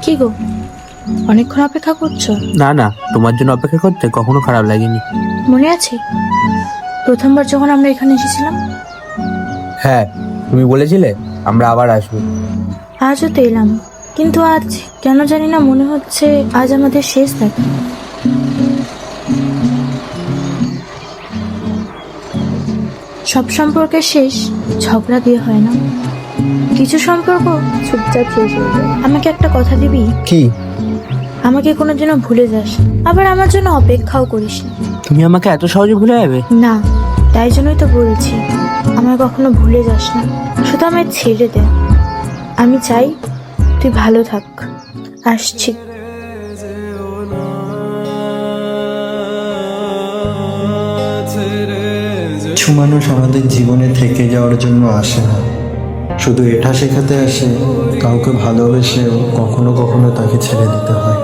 কি গো, অনেকক্ষণ অপেক্ষা করছো? না না, তোমার জন্য অপেক্ষা করতে কখনো খারাপ লাগেনি। মনে আছে প্রথমবার যখন আমরা এখানে এসেছিলাম? হ্যাঁ, তুমি বলেছিলে আমরা আবার আসবো। আজও তো এলাম, কিন্তু আজ কেন জানি না মনে হচ্ছে আজ আমাদের শেষ দেখা। সব সম্পর্কের শেষ ঝগড়া দিয়ে হয় না, কিছু সম্পর্ক চুপচাপ শেষ হয়ে যায়। আমাকে একটা কথা দিবি? কি? আমাকে কোনোদিনও ভুলে যাস, আবার আমার জন্য অপেক্ষাও করিস না। তুমি আমাকে এত সহজে ভুলে যাবে? না, তাই জন্যই তো বলছি, আমায় কখনো ভুলে যাস না, শুধু আমায় ছেড়ে দে। আমি চাই তুই ভালো থাক। আসছি। কিছু মানুষ আমাদের জীবনে থেকে যাওয়ার জন্য আসে না, শুধু এটা শেখাতে আসে কাউকে ভালোবেসেও কখনো কখনো তাকে ছেড়ে দিতে হয়।